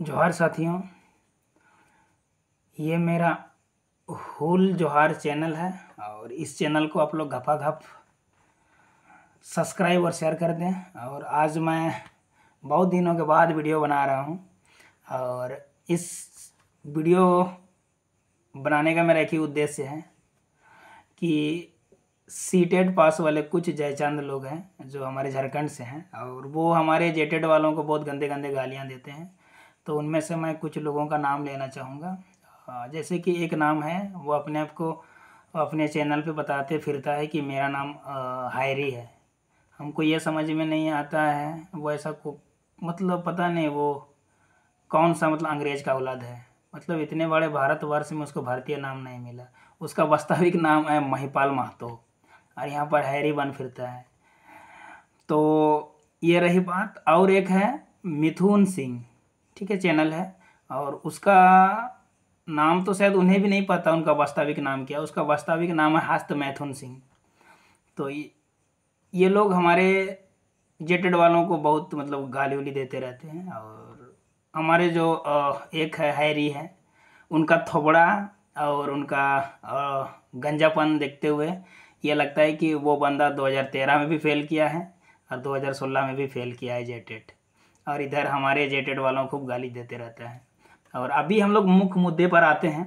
जोहार साथियों, ये मेरा हुल जोहार चैनल है और इस चैनल को आप लोग घपाघप सब्सक्राइब और शेयर कर दें। और आज मैं बहुत दिनों के बाद वीडियो बना रहा हूँ और इस वीडियो बनाने का मेरा एक ही उद्देश्य है कि सीटेड पास वाले कुछ जयचंद लोग हैं जो हमारे झारखंड से हैं और वो हमारे जेटेड वालों को बहुत गंदे गंदे गालियाँ देते हैं। तो उनमें से मैं कुछ लोगों का नाम लेना चाहूँगा। जैसे कि एक नाम है, वो अपने आप को अपने चैनल पे बताते फिरता है कि मेरा नाम हैरी है। हमको ये समझ में नहीं आता है वो ऐसा को मतलब पता नहीं वो कौन सा मतलब अंग्रेज का औलाद है। मतलब इतने बड़े भारतवर्ष में उसको भारतीय नाम नहीं मिला। उसका वास्तविक नाम है महिपाल महतो और यहाँ पर हैरी बन फिरता है। तो ये रही बात। और एक है मिथुन सिंह, ठीक है, चैनल है और उसका नाम तो शायद उन्हें भी नहीं पता उनका वास्तविक नाम क्या है। उसका वास्तविक नाम है हस्त मैथुन सिंह। तो ये लोग हमारे जेटेड वालों को बहुत मतलब गाली उली देते रहते हैं। और हमारे जो एक है हैरी है, उनका थोबड़ा और उनका गंजापन देखते हुए ये लगता है कि वो बंदा 2013 में भी फेल किया है और 2016 में भी फेल किया है जेटेड। और इधर हमारे जेटेड वालों को खूब गाली देते रहता है। और अभी हम लोग मुख्य मुद्दे पर आते हैं।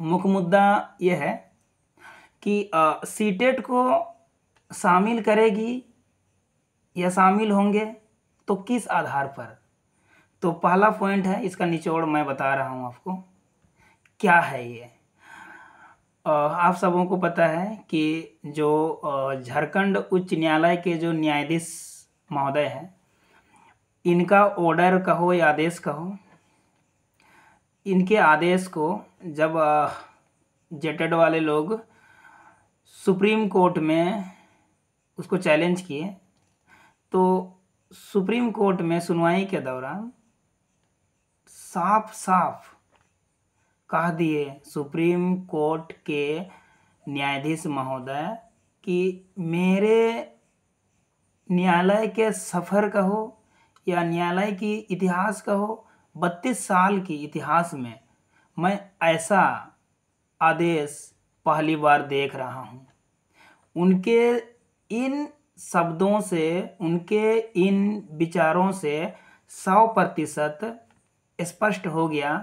मुख्य मुद्दा ये है कि सीटेट को शामिल करेगी या शामिल होंगे तो किस आधार पर। तो पहला पॉइंट है, इसका निचोड़ मैं बता रहा हूँ आपको क्या है ये। आप सबों को पता है कि जो झारखंड उच्च न्यायालय के जो न्यायाधीश महोदय हैं, इनका ऑर्डर कहो या आदेश कहो, इनके आदेश को जब जेटेड वाले लोग सुप्रीम कोर्ट में उसको चैलेंज किए तो सुप्रीम कोर्ट में सुनवाई के दौरान साफ साफ कह दिए सुप्रीम कोर्ट के न्यायाधीश महोदय कि मेरे न्यायालय के सफ़र कहो या न्यायालय की इतिहास कहो, 32 साल की इतिहास में मैं ऐसा आदेश पहली बार देख रहा हूँ। उनके इन शब्दों से, उनके इन विचारों से 100% स्पष्ट हो गया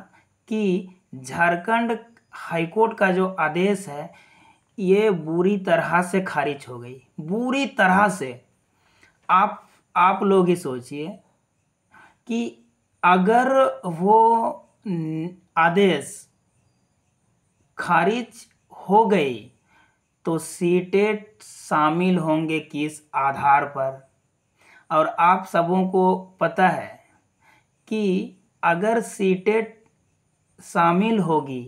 कि झारखंड हाईकोर्ट का जो आदेश है ये बुरी तरह से खारिज हो गई, बुरी तरह से। आप लोग ही सोचिए कि अगर वो आदेश खारिज हो गई तो सीटेट शामिल होंगे किस आधार पर। और आप सबों को पता है कि अगर सीटेट शामिल होगी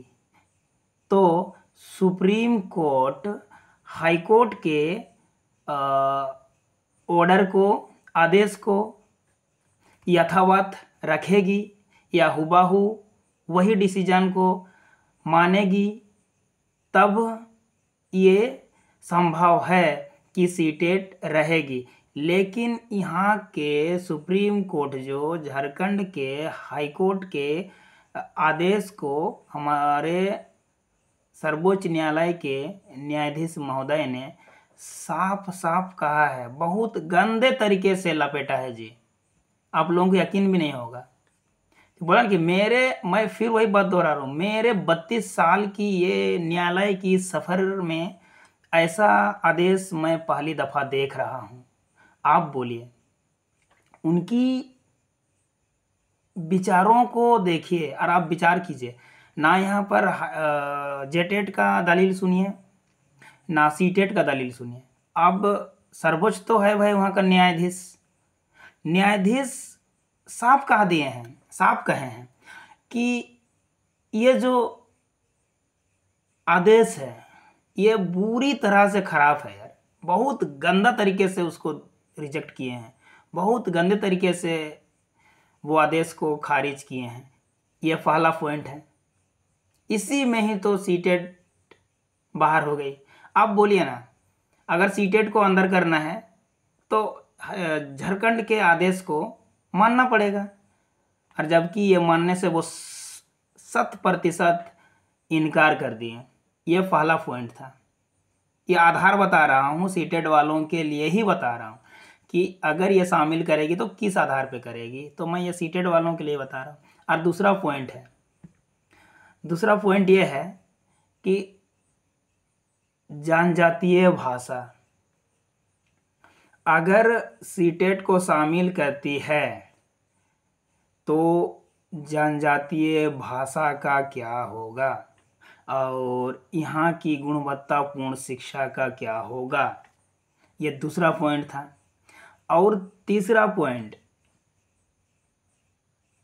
तो सुप्रीम कोर्ट हाई कोर्ट के ऑर्डर को, आदेश को यथावत रखेगी या हुबहू वही डिसीजन को मानेगी। तब ये संभव है कि सीटेट रहेगी। लेकिन यहाँ के सुप्रीम कोर्ट जो झारखंड के हाई कोर्ट के आदेश को हमारे सर्वोच्च न्यायालय के न्यायाधीश महोदय ने साफ साफ कहा है, बहुत गंदे तरीके से लपेटा है जी। आप लोगों को यकीन भी नहीं होगा। तो बोला कि मैं फिर वही बात दोहरा रहा हूँ, मेरे 32 साल की ये न्यायालय की सफ़र में ऐसा आदेश मैं पहली दफ़ा देख रहा हूँ। आप बोलिए, उनकी विचारों को देखिए और आप विचार कीजिए ना। यहाँ पर जेटेट का दलील सुनिए ना सीटेट का दलील सुनिए। अब सर्वोच्च तो है भाई वहाँ का न्यायाधीश साफ कह दिए हैं, साफ कहे हैं कि ये जो आदेश है ये बुरी तरह से खराब है यार। बहुत गंदा तरीके से उसको रिजेक्ट किए हैं, बहुत गंदे तरीके से वो आदेश को खारिज किए हैं। ये पहला पॉइंट है। इसी में ही तो सीटेट बाहर हो गई। आप बोलिए ना, अगर सीटेट को अंदर करना है तो झारखंड के आदेश को मानना पड़ेगा। और जबकि ये मानने से वो 100% इनकार कर दिए। ये पहला पॉइंट था। ये आधार बता रहा हूँ, सीटेट वालों के लिए ही बता रहा हूँ कि अगर ये शामिल करेगी तो किस आधार पे करेगी, तो मैं ये सीटेट वालों के लिए बता रहा हूँ। और दूसरा पॉइंट ये है कि जनजातीय भाषा अगर सीटेट को शामिल करती है तो जनजातीय भाषा का क्या होगा और यहाँ की गुणवत्तापूर्ण शिक्षा का क्या होगा। ये दूसरा पॉइंट था। और तीसरा पॉइंट,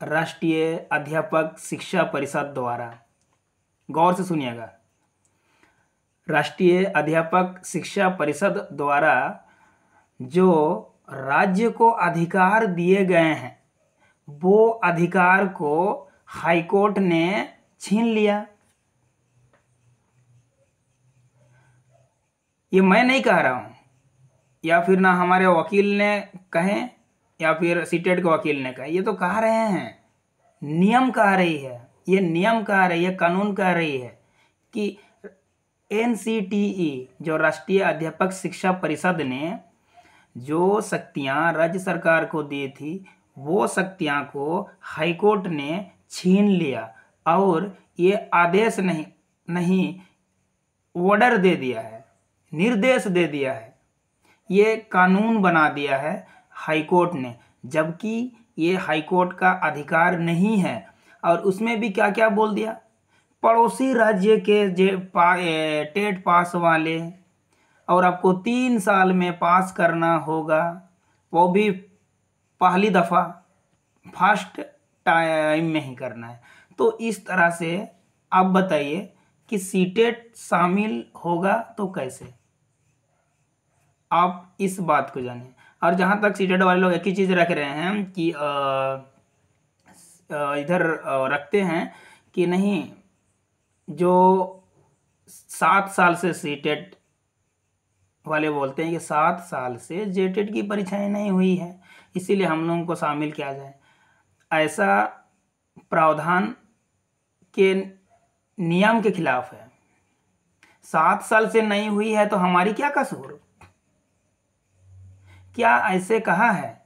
राष्ट्रीय अध्यापक शिक्षा परिषद द्वारा, गौर से सुनिएगा, राष्ट्रीय अध्यापक शिक्षा परिषद द्वारा जो राज्य को अधिकार दिए गए हैं वो अधिकार को हाईकोर्ट ने छीन लिया। ये मैं नहीं कह रहा हूं, या फिर ना हमारे वकील ने कहे या फिर सीटेट के वकील ने कहे, ये तो कह रहे हैं, नियम कह रही है, ये नियम कह रही है, कानून कह रही है कि NCTE जो राष्ट्रीय अध्यापक शिक्षा परिषद ने जो शक्तियां राज्य सरकार को दी थी वो शक्तियां को हाईकोर्ट ने छीन लिया और ये आदेश नहीं ऑर्डर दे दिया है, निर्देश दे दिया है, ये कानून बना दिया है हाईकोर्ट ने, जबकि ये हाईकोर्ट का अधिकार नहीं है। और उसमें भी क्या क्या बोल दिया, पड़ोसी राज्य के टेट पास वाले और आपको 3 साल में पास करना होगा, वो भी पहली दफ़ा फर्स्ट टाइम में ही करना है। तो इस तरह से आप बताइए कि सीटेट शामिल होगा तो कैसे, आप इस बात को जानिए। और जहाँ तक सीटेट वाले लोग एक ही चीज़ रख रहे हैं कि इधर रखते हैं कि नहीं, जो 7 साल से सीटेट वाले बोलते हैं कि 7 साल से जेटेट की परीक्षाएं नहीं हुई है, इसीलिए हम लोगों को शामिल किया जाए। ऐसा प्रावधान के नियम के खिलाफ है। 7 साल से नहीं हुई है तो हमारी क्या कसूर? क्या ऐसे कहा है?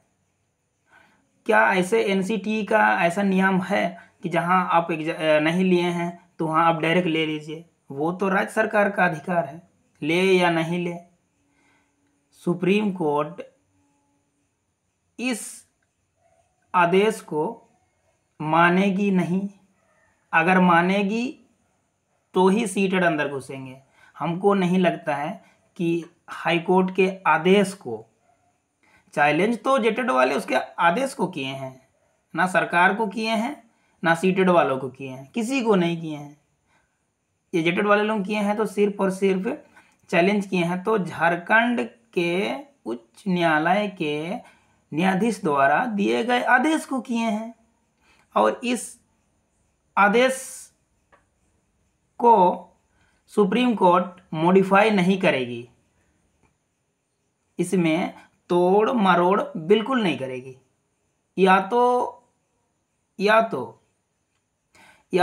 क्या ऐसे NCTE का ऐसा नियम है कि जहां आप नहीं लिए हैं तो वहां आप डायरेक्ट ले लीजिए? वो तो राज्य सरकार का अधिकार है, ले या नहीं ले। सुप्रीम कोर्ट इस आदेश को मानेगी नहीं, अगर मानेगी तो ही सीटेट अंदर घुसेंगे। हमको नहीं लगता है कि हाईकोर्ट के आदेश को चैलेंज तो जेटेट वाले उसके आदेश को किए हैं, ना सरकार को किए हैं ना सीटेट वालों को किए हैं, किसी को नहीं किए हैं। ये जेटेट वाले लोग किए हैं तो सिर्फ और सिर्फ चैलेंज किए हैं तो झारखंड के उच्च न्यायालय के न्यायाधीश द्वारा दिए गए आदेश को किए हैं। और इस आदेश को सुप्रीम कोर्ट मॉडिफाई नहीं करेगी, इसमें तोड़ मरोड़ बिल्कुल नहीं करेगी। या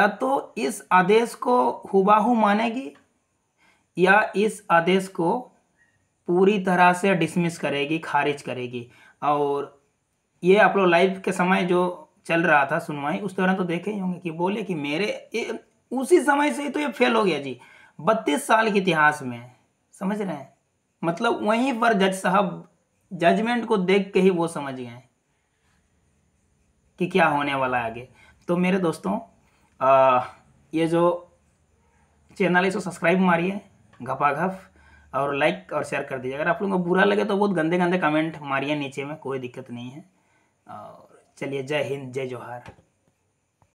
तो इस आदेश को हुबहू मानेगी या इस आदेश को पूरी तरह से डिसमिस करेगी, खारिज करेगी। और ये आप लोग लाइव के समय जो चल रहा था सुनवाई, उस दौरान तो देखे ही होंगे कि बोले कि उसी समय से ही तो ये फेल हो गया जी, 32 साल के इतिहास में, समझ रहे हैं? मतलब वहीं पर जज साहब जजमेंट को देख के ही वो समझ गए कि क्या होने वाला है आगे। तो मेरे दोस्तों, ये जो चैनल है इसको सब्सक्राइब मारिए घपाघप, और लाइक और शेयर कर दीजिए। अगर आप लोगों को बुरा लगे तो बहुत गंदे गंदे कमेंट मारिए नीचे में, कोई दिक्कत नहीं है। और चलिए, जय हिंद, जय जोहार।